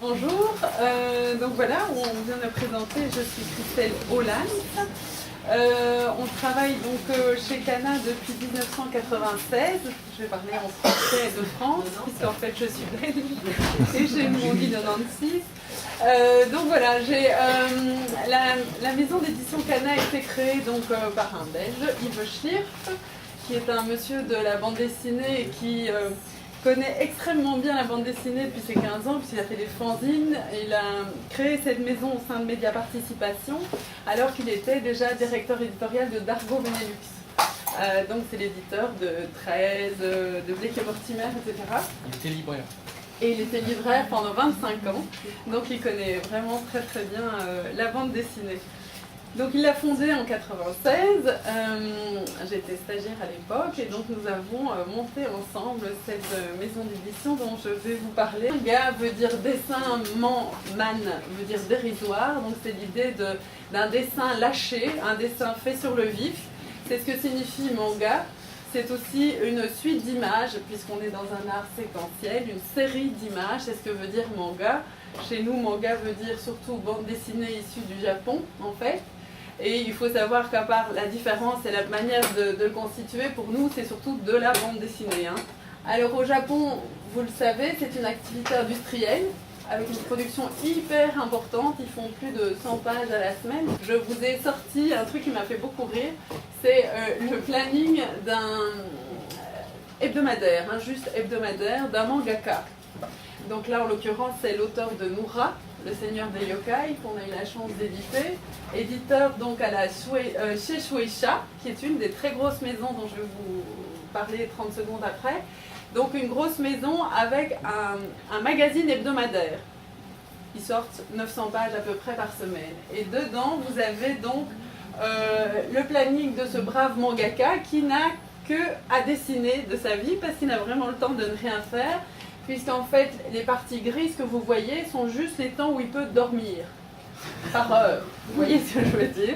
Bonjour, donc voilà, on vient de présenter, je suis Christelle Holland. On travaille donc chez Cana depuis 1996. Je vais parler en français de France, puisqu'en fait je suis belge et j'ai grandi 96. Donc voilà, la maison d'édition Cana a été créée donc, par un Belge, Yves Schlierf, qui est un monsieur de la bande dessinée et qui connaît extrêmement bien la bande dessinée depuis ses 15 ans, puisqu'il a fait des fanzines. Il a créé cette maison au sein de Média Participation, alors qu'il était déjà directeur éditorial de Dargaud Benelux. Donc c'est l'éditeur de 13, de Blake et Mortimer, etc. Il était libraire. Et il était libraire pendant 25 ans, donc il connaît vraiment très très bien la bande dessinée. Donc il l'a fondée en 96, j'étais stagiaire à l'époque et donc nous avons monté ensemble cette maison d'édition dont je vais vous parler. Manga veut dire dessin, man veut dire dérisoire, donc c'est l'idée d'un dessin lâché, un dessin fait sur le vif. C'est ce que signifie manga. C'est aussi une suite d'images, puisqu'on est dans un art séquentiel, une série d'images. C'est ce que veut dire manga. Chez nous, manga veut dire surtout bande dessinée issue du Japon, en fait. Et il faut savoir qu'à part la différence et la manière de le constituer, pour nous, c'est surtout de la bande dessinée. Alors au Japon, vous le savez, c'est une activité industrielle, avec une production hyper importante. Ils font plus de 100 pages à la semaine. Je vous ai sorti un truc qui m'a fait beaucoup rire. C'est le planning d'un hebdomadaire, juste hebdomadaire, d'un mangaka. Donc là, en l'occurrence, c'est l'auteur de Noura, le Seigneur des Yokai, qu'on a eu la chance d'éditer. Éditeur donc à la chez Shueisha, qui est une des très grosses maisons dont je vais vous parler 30 secondes après. Donc une grosse maison avec un magazine hebdomadaire. Ils sortent 900 pages à peu près par semaine. Et dedans, vous avez donc le planning de ce brave mangaka qui n'a que à dessiner de sa vie parce qu'il n'a vraiment le temps de ne rien faire, puisqu'en fait, les parties grises que vous voyez sont juste les temps où il peut dormir par heure. Vous voyez ce que je veux dire?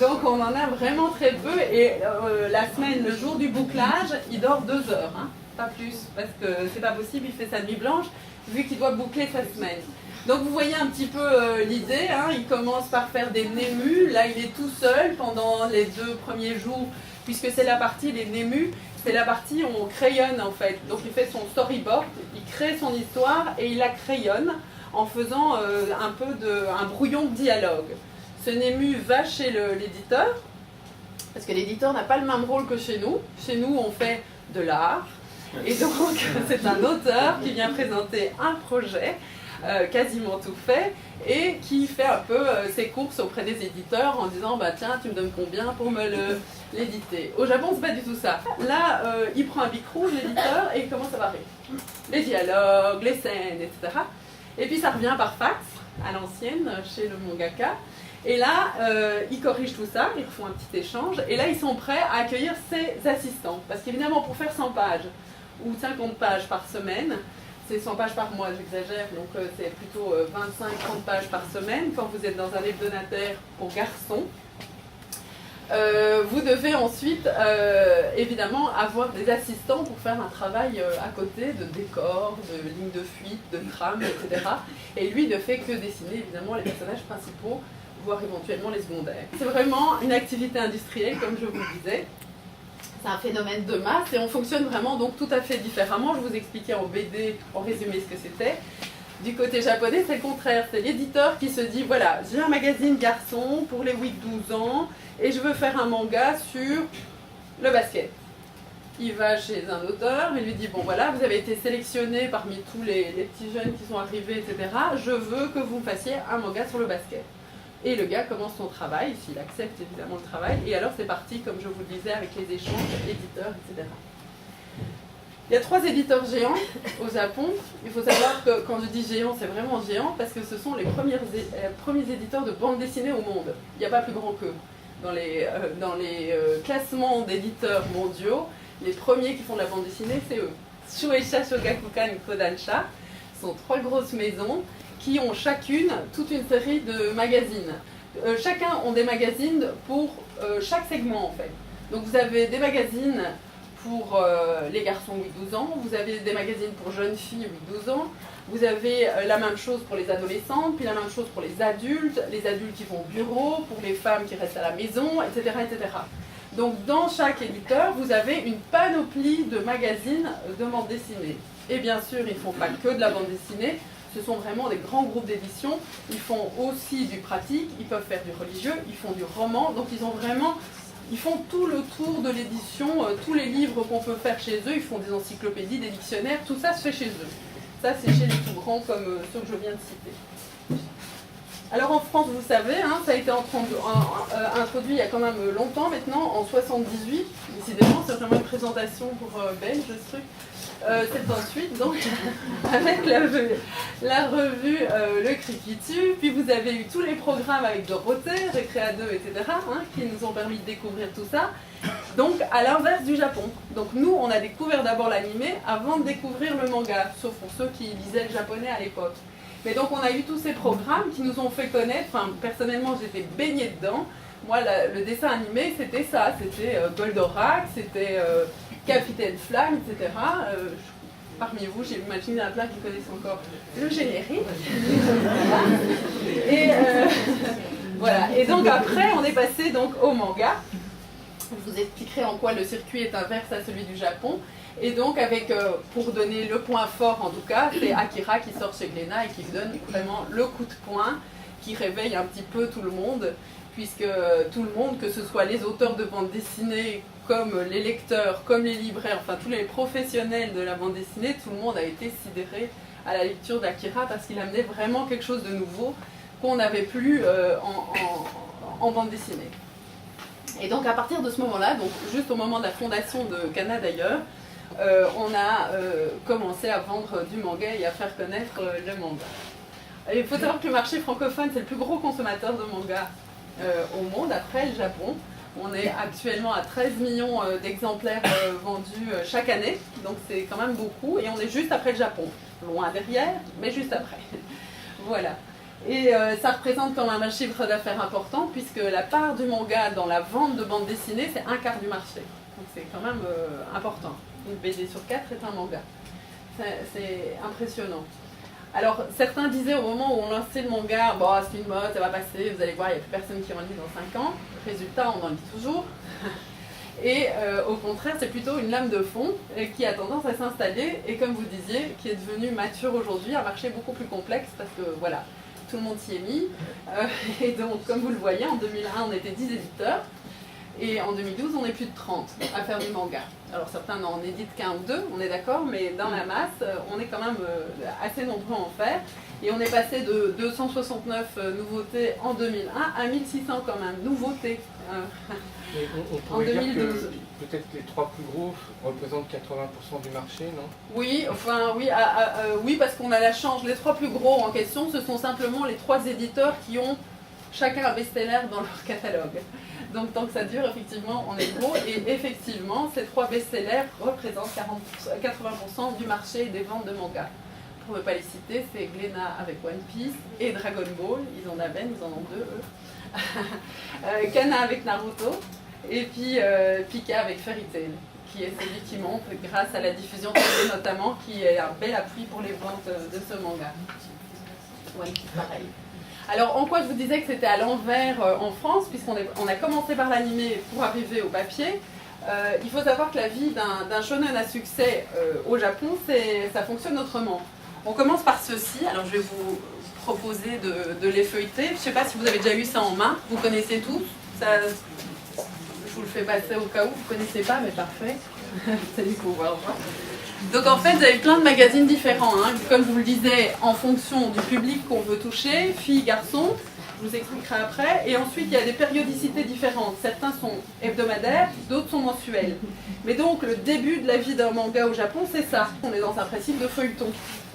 Donc on en a vraiment très peu et la semaine, le jour du bouclage, il dort 2 heures. Pas plus, parce que c'est pas possible, il fait sa nuit blanche, vu qu'il doit boucler sa semaine. Donc vous voyez un petit peu l'idée, il commence par faire des némus, là il est tout seul pendant les 2 premiers jours, puisque c'est la partie, les némus, c'est la partie où on crayonne en fait. Donc il fait son storyboard, il crée son histoire et il la crayonne en faisant un brouillon de dialogue. Ce nému va chez l'éditeur, parce que l'éditeur n'a pas le même rôle que chez nous. Chez nous on fait de l'art, et donc c'est un auteur qui vient présenter un projet, quasiment tout fait, et qui fait un peu ses courses auprès des éditeurs en disant bah tiens tu me donnes combien pour me l'éditer. Au Japon c'est pas du tout ça. Là il prend un bic rouge l'éditeur et il commence à barrer les dialogues, les scènes, etc. Et puis ça revient par fax à l'ancienne chez le mangaka. Et là, ils corrigent tout ça, ils refont un petit échange, et là, ils sont prêts à accueillir ses assistants. Parce qu'évidemment, pour faire 100 pages, ou 50 pages par semaine, c'est 100 pages par mois, j'exagère, donc c'est plutôt 25-30 pages par semaine, quand vous êtes dans un hebdomadaire pour garçons. Vous devez ensuite, évidemment, avoir des assistants pour faire un travail à côté de décors, de lignes de fuite, de trames, etc. Et lui ne fait que dessiner, évidemment, les personnages principaux, voire éventuellement les secondaires. C'est vraiment une activité industrielle, comme je vous le disais. C'est un phénomène de masse et on fonctionne vraiment donc tout à fait différemment. Je vous expliquais en BD, en résumé ce que c'était. Du côté japonais, c'est le contraire. C'est l'éditeur qui se dit, voilà, j'ai un magazine garçon pour les 8-12 ans et je veux faire un manga sur le basket. Il va chez un auteur, il lui dit, bon voilà, vous avez été sélectionné parmi tous les petits jeunes qui sont arrivés, etc. Je veux que vous me fassiez un manga sur le basket. Et le gars commence son travail, s'il accepte évidemment le travail, et alors c'est parti, comme je vous le disais, avec les échanges, éditeurs, etc. Il y a 3 éditeurs géants au Japon. Il faut savoir que quand je dis géant, c'est vraiment géant, parce que ce sont les premiers éditeurs de bande dessinée au monde. Il n'y a pas plus grand qu'eux. Dans les classements d'éditeurs mondiaux, les premiers qui font de la bande dessinée, c'est eux. Shueisha, Shogakukan et Kodansha sont 3 grosses maisons qui ont chacune toute une série de magazines. Chacun ont des magazines pour chaque segment en fait. Donc vous avez des magazines pour les garçons 8-12 ans, vous avez des magazines pour jeunes filles 8-12 ans, vous avez la même chose pour les adolescentes, puis la même chose pour les adultes qui vont au bureau, pour les femmes qui restent à la maison, etc. etc. Donc dans chaque éditeur, vous avez une panoplie de magazines de bande dessinée. Et bien sûr, ils ne font pas que de la bande dessinée, ce sont vraiment des grands groupes d'édition. Ils font aussi du pratique, ils peuvent faire du religieux, ils font du roman, donc ils font tout le tour de l'édition, tous les livres qu'on peut faire chez eux, ils font des encyclopédies, des dictionnaires, tout ça se fait chez eux. Ça, c'est chez les tout grands comme ceux que je viens de citer. Alors en France, vous savez, hein, ça a été introduit il y a quand même longtemps maintenant, en 78. Décidément, c'est vraiment une présentation pour belge, ce truc. 78, donc, avec la revue Le Cri qui tue. Puis vous avez eu tous les programmes avec Dorothée, Récréa 2, etc., hein, qui nous ont permis de découvrir tout ça. Donc, à l'inverse du Japon. Donc, nous, on a découvert d'abord l'animé avant de découvrir le manga, sauf pour ceux qui lisaient le japonais à l'époque. Mais donc, on a eu tous ces programmes qui nous ont fait connaître. Enfin, personnellement, j'étais baignée dedans. Moi, le dessin animé, c'était ça. C'était Goldorak, c'était Capitaine Flamme, etc. Parmi vous, j'imagine un plein qui connaissent encore le générique. Et voilà. Et donc après, on est passé donc au manga. Je vous expliquerai en quoi le circuit est inverse à celui du Japon. Et donc avec, pour donner le point fort en tout cas, c'est Akira qui sort chez Glénat et qui donne vraiment le coup de poing, qui réveille un petit peu tout le monde, puisque tout le monde, que ce soit les auteurs de bande dessinée, comme les lecteurs, comme les libraires, enfin tous les professionnels de la bande dessinée, tout le monde a été sidéré à la lecture d'Akira parce qu'il amenait vraiment quelque chose de nouveau qu'on n'avait plus en bande dessinée. Et donc à partir de ce moment-là, donc juste au moment de la fondation de Kana d'ailleurs, on a commencé à vendre du manga et à faire connaître le manga. Et il faut savoir que le marché francophone, c'est le plus gros consommateur de manga au monde, après le Japon. On est actuellement à 13 millions d'exemplaires vendus chaque année, donc c'est quand même beaucoup, et on est juste après le Japon. Loin derrière, mais juste après. Voilà. Et ça représente quand même un chiffre d'affaires important, puisque la part du manga dans la vente de bande dessinée, c'est un quart du marché. Donc c'est quand même important. Une BD sur 4 est un manga. C'est impressionnant. Alors, certains disaient au moment où on lançait le manga, bon, c'est une mode, ça va passer, vous allez voir, il n'y a plus personne qui en lit dans 5 ans. Résultat, on en lit toujours. Et au contraire, c'est plutôt une lame de fond qui a tendance à s'installer et, comme vous disiez, qui est devenue mature aujourd'hui, un marché beaucoup plus complexe parce que, voilà, tout le monde s'y est mis. Et donc, comme vous le voyez, en 2001, on était 10 éditeurs. Et en 2012, on est plus de 30 à faire du manga. Alors certains n'en éditent qu'un ou deux, on est d'accord, mais dans la masse, on est quand même assez nombreux à en faire. Et on est passé de 269 nouveautés en 2001 à 1600 quand même, nouveautés. On pourrait dire que peut-être les trois plus gros représentent 80% du marché, non? Oui, enfin oui, parce qu'on a la chance. Les trois plus gros en question, ce sont simplement les trois éditeurs qui ont chacun un best-seller dans leur catalogue. Donc tant que ça dure, effectivement, on est gros. Et effectivement, ces trois best-sellers représentent 80% du marché des ventes de mangas. Pour ne pas les citer, c'est Glénat avec One Piece et Dragon Ball. Ils en ont deux, eux. Kana avec Naruto. Et puis Pika avec Fairy Tail, qui est celui qui monte grâce à la diffusion télé notamment, qui est un bel appui pour les ventes de ce manga. One Piece, pareil. Alors, en quoi je vous disais que c'était à l'envers en France, puisqu'on a commencé par l'animé pour arriver au papier. Il faut savoir que la vie d'un shonen à succès au Japon, ça fonctionne autrement. On commence par ceci. Alors, je vais vous proposer de les feuilleter. Je ne sais pas si vous avez déjà eu ça en main. Vous connaissez tous ça, je vous le fais passer au cas où. Vous ne connaissez pas, mais parfait. C'est du pouvoir. Donc en fait, vous avez plein de magazines différents, hein, comme je vous le disais, en fonction du public qu'on veut toucher, filles, garçons, je vous expliquerai après. Et ensuite, il y a des périodicités différentes. Certains sont hebdomadaires, d'autres sont mensuels. Mais donc, le début de la vie d'un manga au Japon, c'est ça. On est dans un principe de feuilleton.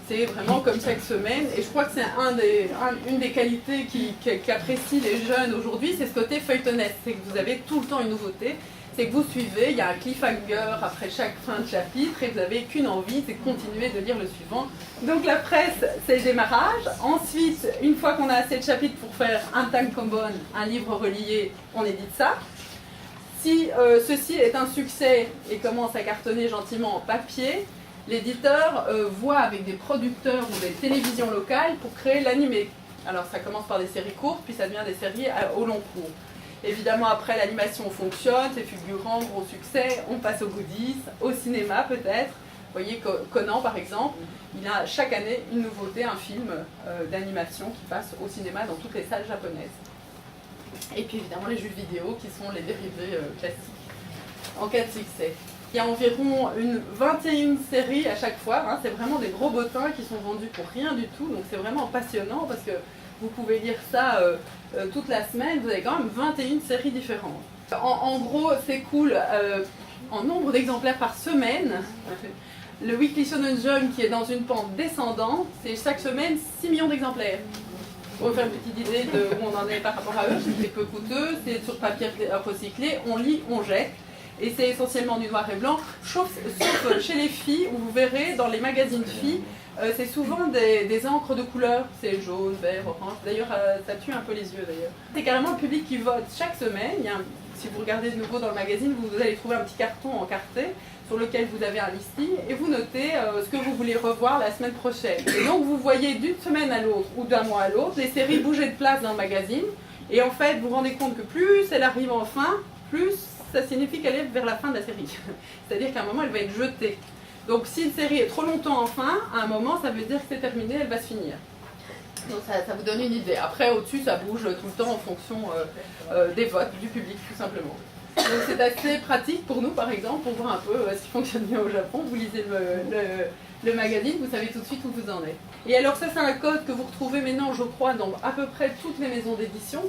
C'est vraiment comme chaque semaine. Et je crois que c'est une des qualités qu'apprécient les jeunes aujourd'hui, c'est ce côté feuilletonneste. C'est que vous avez tout le temps une nouveauté. C'est que vous suivez, il y a un cliffhanger après chaque fin de chapitre et vous n'avez qu'une envie, c'est de continuer de lire le suivant. Donc la presse, c'est le démarrage. Ensuite, une fois qu'on a assez de chapitres pour faire un tankobon, un livre relié, on édite ça. Si ceci est un succès et commence à cartonner gentiment en papier, l'éditeur voit avec des producteurs ou des télévisions locales pour créer l'animé. Alors ça commence par des séries courtes, puis ça devient des séries au long cours. Évidemment, après, l'animation fonctionne, c'est fulgurant, gros succès, on passe aux goodies, au cinéma peut-être. Vous voyez, Conan, par exemple, il a chaque année une nouveauté, un film d'animation qui passe au cinéma dans toutes les salles japonaises. Et puis évidemment, les jeux vidéo qui sont les dérivés classiques en cas de succès. Il y a environ 21 séries à chaque fois, hein, c'est vraiment des gros bottins qui sont vendus pour rien du tout, donc c'est vraiment passionnant parce que vous pouvez lire ça toute la semaine, vous avez quand même 21 séries différentes. En gros, c'est cool, en nombre d'exemplaires par semaine, le Weekly Shonen Jump qui est dans une pente descendante, c'est chaque semaine 6 millions d'exemplaires. Pour vous faire une petite idée de où on en est par rapport à eux, c'est peu coûteux, c'est sur papier recyclé, on lit, on jette. Et c'est essentiellement du noir et blanc, sauf chez les filles, où vous verrez dans les magazines filles, c'est souvent des encres de couleur, c'est jaune, vert, orange, d'ailleurs ça tue un peu les yeux d'ailleurs. C'est carrément le public qui vote chaque semaine, si vous regardez de nouveau dans le magazine, vous allez trouver un petit carton encarté sur lequel vous avez un listing et vous notez ce que vous voulez revoir la semaine prochaine. Et donc vous voyez d'une semaine à l'autre ou d'un mois à l'autre les séries bouger de place dans le magazine et en fait vous vous rendez compte que plus elle arrive enfin, plus ça signifie qu'elle est vers la fin de la série. C'est-à-dire qu'à un moment, elle va être jetée. Donc si une série est trop longtemps en fin, à un moment, ça veut dire que c'est terminé, elle va se finir. Donc ça vous donne une idée. Après, au-dessus, ça bouge tout le temps en fonction des votes du public, tout simplement. Donc c'est assez pratique pour nous, par exemple, pour voir un peu ce qui fonctionne bien au Japon. Vous lisez le magazine, vous savez tout de suite où vous en êtes. Et alors ça, c'est un code que vous retrouvez maintenant, je crois, dans à peu près toutes les maisons d'édition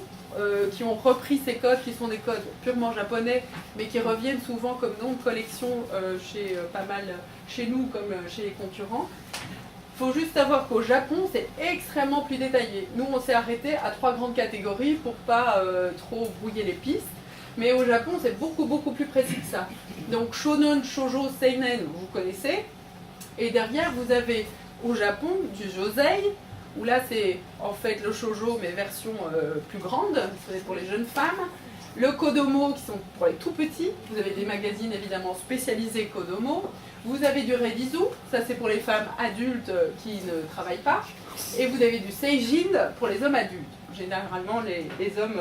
qui ont repris ces codes, qui sont des codes purement japonais, mais qui reviennent souvent comme nom de collection chez pas mal, chez nous comme chez les concurrents. Il faut juste savoir qu'au Japon, c'est extrêmement plus détaillé. Nous, on s'est arrêté à 3 grandes catégories pour pas trop brouiller les pistes. Mais au Japon, c'est beaucoup plus précis que ça. Donc shonen, shoujo, seinen, vous connaissez. Et derrière, vous avez au Japon du josei, où là c'est en fait le shoujo mais version plus grande, c'est pour les jeunes femmes. Le kodomo qui sont pour les tout petits, vous avez des magazines évidemment spécialisés kodomo. Vous avez du reidizu, ça c'est pour les femmes adultes qui ne travaillent pas. Et vous avez du seijin pour les hommes adultes, généralement les hommes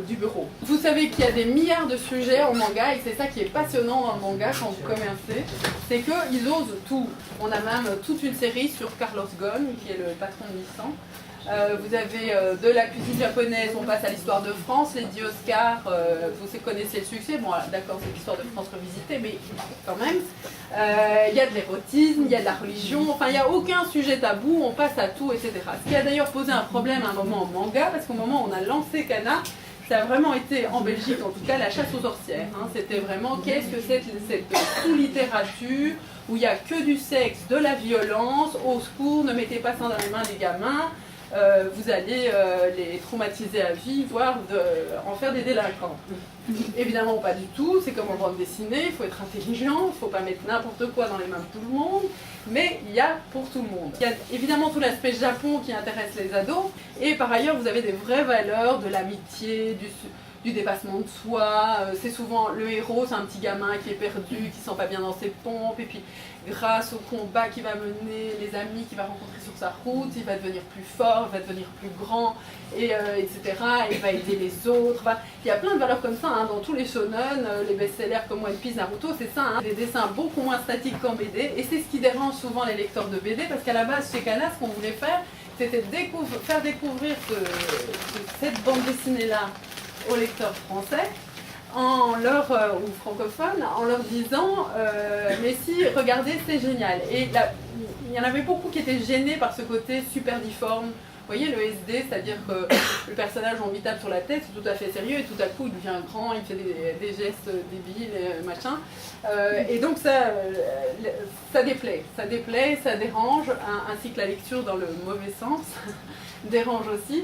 du bureau. Vous savez qu'il y a des milliards de sujets en manga et c'est ça qui est passionnant dans le manga quand vous commencez, c'est qu'ils osent tout. On a même toute une série sur Carlos Ghosn qui est le patron de Nissan. Vous avez de la cuisine japonaise, on passe à l'histoire de France, les 10 Oscars, vous connaissez le succès, bon d'accord c'est l'histoire de France revisitée, mais quand même, il y a de l'érotisme, il y a de la religion, enfin il n'y a aucun sujet tabou, on passe à tout, etc. Ce qui a d'ailleurs posé un problème à un moment en manga, parce qu'au moment où on a lancé Kana, ça a vraiment été, en Belgique en tout cas, la chasse aux sorcières. Hein. C'était vraiment, qu'est-ce que c'est cette sous-littérature, où il n'y a que du sexe, de la violence, au secours, ne mettez pas ça dans les mains des gamins. Vous allez les traumatiser à vie, voire en faire des délinquants. Évidemment pas du tout, c'est comme en bande dessinée, il faut être intelligent, il ne faut pas mettre n'importe quoi dans les mains de tout le monde, mais il y a pour tout le monde. Il y a évidemment tout l'aspect Japon qui intéresse les ados, et par ailleurs vous avez des vraies valeurs de l'amitié, du dépassement de soi. C'est souvent le héros, c'est un petit gamin qui est perdu, qui ne sent pas bien dans ses pompes, et puis grâce au combat qu'il va mener, les amis qu'il va rencontrer sur sa route, il va devenir plus fort, il va devenir plus grand, et, etc. Il va aider les autres. Enfin, il y a plein de valeurs comme ça hein, dans tous les shonen, les best-sellers comme One Piece, Naruto, c'est ça, hein, des dessins beaucoup moins statiques qu'en BD, et c'est ce qui dérange souvent les lecteurs de BD, parce qu'à la base, chez Kana, ce qu'on voulait faire, c'était faire découvrir cette bande dessinée-là aux lecteurs français, ou francophones, en leur disant mais si, regardez, c'est génial. Et là, il y en avait beaucoup qui étaient gênés par ce côté super difforme. Vous voyez, le SD, c'est-à-dire que le personnage, on lui tape sur la tête, c'est tout à fait sérieux, et tout à coup, il devient grand, il fait des gestes débiles, machin. Et donc, ça déplaît, ça dérange, ainsi que la lecture dans le mauvais sens dérange aussi.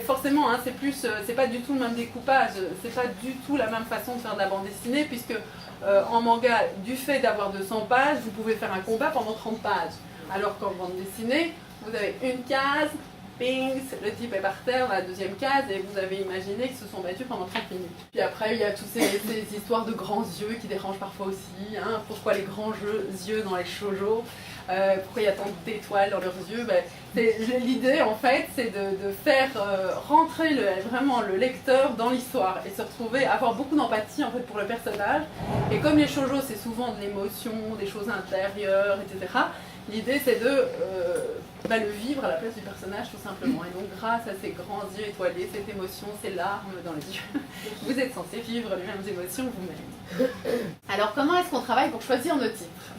Forcément, hein, c'est pas du tout le même découpage, c'est pas du tout la même façon de faire de la bande dessinée, puisque en manga, du fait d'avoir 200 pages, vous pouvez faire un combat pendant 30 pages. Alors qu'en bande dessinée, vous avez une case, ping, le type est par terre dans la deuxième case et vous avez imaginé qu'ils se sont battus pendant 30 minutes. Puis après, il y a toutes ces histoires de grands yeux qui dérangent parfois aussi. Hein. Pourquoi les grands yeux dans les shoujo? Pourquoi il y a tant d'étoiles dans leurs yeux? L'idée, en fait, c'est de faire rentrer vraiment le lecteur dans l'histoire et se retrouver, avoir beaucoup d'empathie en fait, pour le personnage. Et comme les shoujo, c'est souvent de l'émotion, des choses intérieures, etc., l'idée, c'est de le vivre à la place du personnage, tout simplement. Et donc, grâce à ces grands yeux étoilés, cette émotion, ces larmes dans les yeux, vous êtes censé vivre les mêmes émotions vous-même. Alors, comment est-ce qu'on travaille pour choisir nos titres?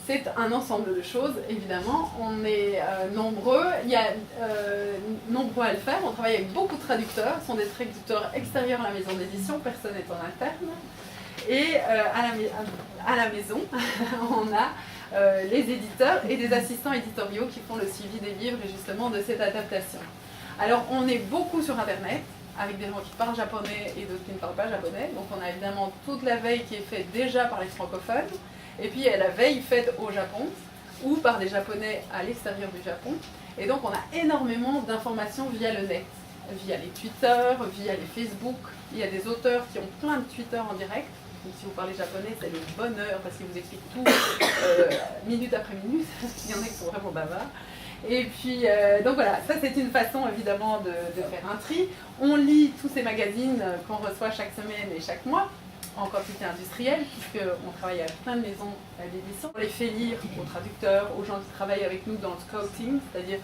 C'est un ensemble de choses, évidemment. On est nombreux. Il y a nombreux à le faire. On travaille avec beaucoup de traducteurs. Ce sont des traducteurs extérieurs à la maison d'édition. Personne n'est en interne. Et à la maison, on a les éditeurs et des assistants éditoriaux qui font le suivi des livres et justement de cette adaptation. Alors, on est beaucoup sur Internet, avec des gens qui parlent japonais et d'autres qui ne parlent pas japonais. Donc, on a évidemment toute la veille qui est faite déjà par les francophones. Et puis, il y a la veille faite au Japon ou par des Japonais à l'extérieur du Japon. Et donc, on a énormément d'informations via le net, via les Twitter, via les Facebook. Il y a des auteurs qui ont plein de Twitter en direct. Donc, si vous parlez japonais, c'est le bonheur parce qu'ils vous expliquent tout minute après minute. Il y en a qui sont vraiment bavards. Et puis, donc voilà, ça c'est une façon évidemment de faire un tri. On lit tous ces magazines qu'on reçoit chaque semaine et chaque mois, en quantité industrielle, puisqu'on travaille avec plein de maisons d'édition. On les fait lire aux traducteurs, aux gens qui travaillent avec nous dans le scouting, c'est-à-dire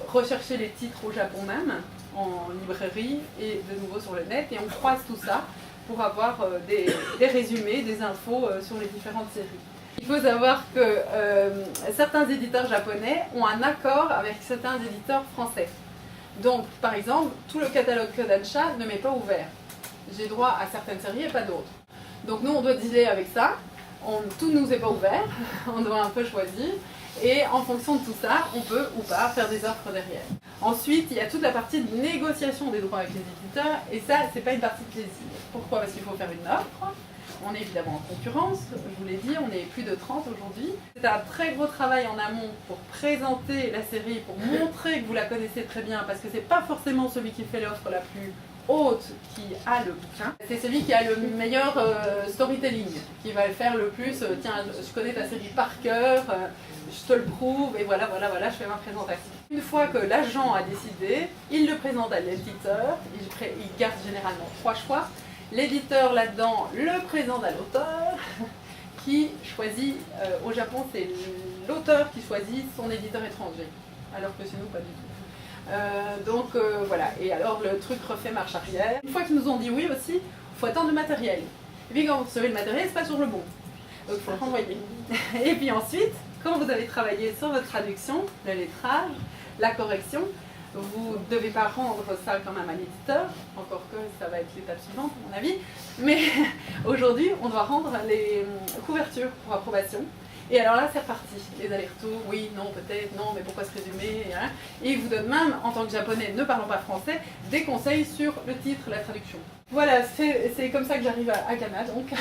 rechercher les titres au Japon même, en librairie et de nouveau sur le net, et on croise tout ça pour avoir des résumés, des infos sur les différentes séries. Il faut savoir que certains éditeurs japonais ont un accord avec certains éditeurs français. Donc, par exemple, tout le catalogue Kodansha ne m'est pas ouvert. J'ai droit à certaines séries et pas d'autres. Donc nous, on doit dealer avec ça. Tout ne nous est pas ouvert. On doit un peu choisir. Et en fonction de tout ça, on peut ou pas faire des offres derrière. Ensuite, il y a toute la partie de négociation des droits avec les éditeurs. Et ça, c'est pas une partie de plaisir. Pourquoi? Parce qu'il faut faire une offre. On est évidemment en concurrence, je vous l'ai dit, on est plus de 30 aujourd'hui. C'est un très gros travail en amont pour présenter la série, pour montrer que vous la connaissez très bien, parce que c'est pas forcément celui qui fait l'offre la plus haute qui a le bouquin. C'est celui qui a le meilleur storytelling, qui va le faire le plus. Tiens, je connais ta série par cœur, je te le prouve, et voilà, je fais ma présentation. Une fois que l'agent a décidé, il le présente à l'éditeur, il garde généralement 3 choix. L'éditeur là-dedans le présente à l'auteur qui choisit, au Japon c'est l'auteur qui choisit son éditeur étranger, alors que chez nous pas du tout. Voilà, et alors le truc refait marche arrière. Une fois qu'ils nous ont dit oui aussi, il faut attendre le matériel. Et puis quand vous recevez le matériel, c'est pas sur le bon, donc il faut le renvoyer. Et puis ensuite, quand vous avez travaillé sur votre traduction, le lettrage, la correction, vous ne devez pas rendre ça quand même à l'éditeur, encore que ça va être l'étape suivante à mon avis, mais aujourd'hui on doit rendre les couvertures pour approbation. Et alors là c'est reparti, les allers-retours, oui, non, peut-être, non, mais pourquoi se résumer, hein. Et il vous donne même, en tant que japonais ne parlant pas français, des conseils sur le titre, la traduction. Voilà, c'est comme ça que j'arrive à Ghana donc.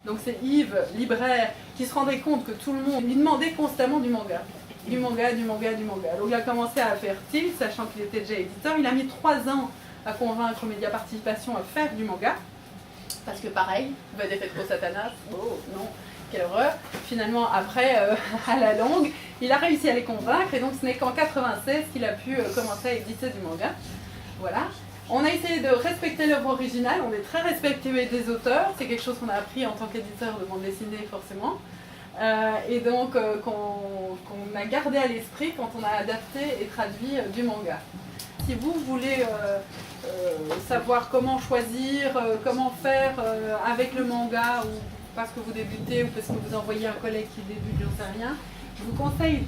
Donc c'est Yves, libraire, qui se rendait compte que tout le monde lui demandait constamment du manga. Du manga. Donc il a commencé à faire tilt, sachant qu'il était déjà éditeur. Il a mis 3 ans à convaincre Média Participation à faire du manga. Parce que pareil, des fait trop Satanas, oh non, quelle horreur. Finalement, après, à la longue, il a réussi à les convaincre. Et donc ce n'est qu'en 96 qu'il a pu commencer à éditer du manga. Voilà. On a essayé de respecter l'œuvre originale. On est très respectueux des auteurs. C'est quelque chose qu'on a appris en tant qu'éditeur de bande dessinée, forcément. Et donc qu'on a gardé à l'esprit quand on a adapté et traduit du manga. Si vous voulez savoir comment choisir, comment faire avec le manga, ou parce que vous débutez ou parce que vous envoyez un collègue qui débute, j'en sais rien, je vous conseille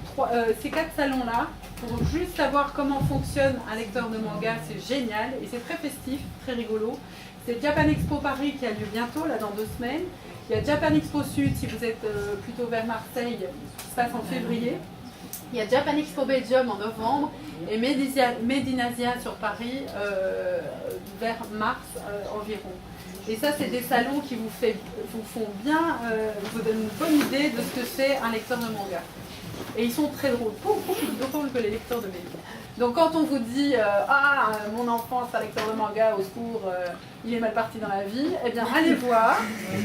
ces 4 salons-là pour juste savoir comment fonctionne un lecteur de manga. C'est génial et c'est très festif, très rigolo. C'est Japan Expo Paris qui a lieu bientôt, là dans 2 semaines. Il y a Japan Expo Sud, si vous êtes plutôt vers Marseille, qui se passe en février. Il y a Japan Expo Belgium en novembre et Medinasia sur Paris vers mars environ. Et ça, c'est des salons qui vous font bien, vous donnent une bonne idée de ce que c'est un lecteur de manga. Et ils sont très drôles, beaucoup plus drôles que les lecteurs de BD. Donc quand on vous dit mon enfant c'est un lecteur de manga, au secours, il est mal parti dans la vie, eh bien allez voir,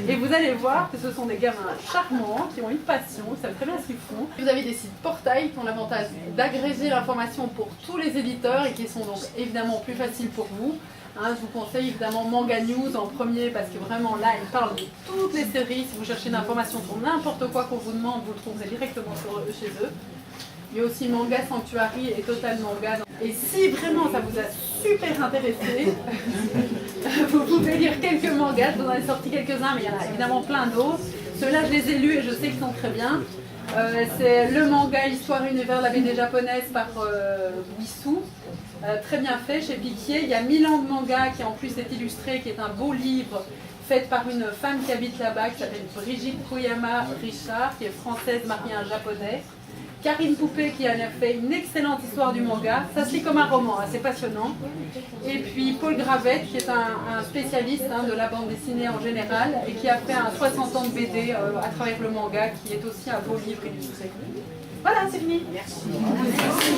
et vous allez voir que ce sont des gamins charmants, qui ont une passion, qui savent très bien ce qu'ils font. Vous avez des sites portails qui ont l'avantage d'agréger l'information pour tous les éditeurs et qui sont donc évidemment plus faciles pour vous. Je vous conseille évidemment Manga News en premier parce que vraiment là, ils parlent de toutes les séries. Si vous cherchez une information sur n'importe quoi qu'on vous demande, vous le trouverez directement chez eux. Il y a aussi Manga Sanctuary et Total Manga. Et si vraiment ça vous a super intéressé, vous pouvez lire quelques mangas. Je vous en ai sorti quelques-uns, mais il y en a évidemment plein d'autres. Ceux-là, je les ai lus et je sais qu'ils sont très bien. C'est le manga Histoire Univers, la BD japonaise par Wissou. Très bien fait chez Piquier. Il y a 1000 ans de manga qui en plus est illustré, qui est un beau livre fait par une femme qui habite là-bas, qui s'appelle Brigitte Koyama Richard, qui est française mariée à un japonais. Karine Poupée qui a fait une excellente histoire du manga. Ça se lit comme un roman, c'est passionnant. Et puis Paul Gravette qui est un spécialiste de la bande dessinée en général et qui a fait un 60 ans de BD à travers le manga qui est aussi un beau livre illustré. Voilà, c'est fini. Merci. Merci.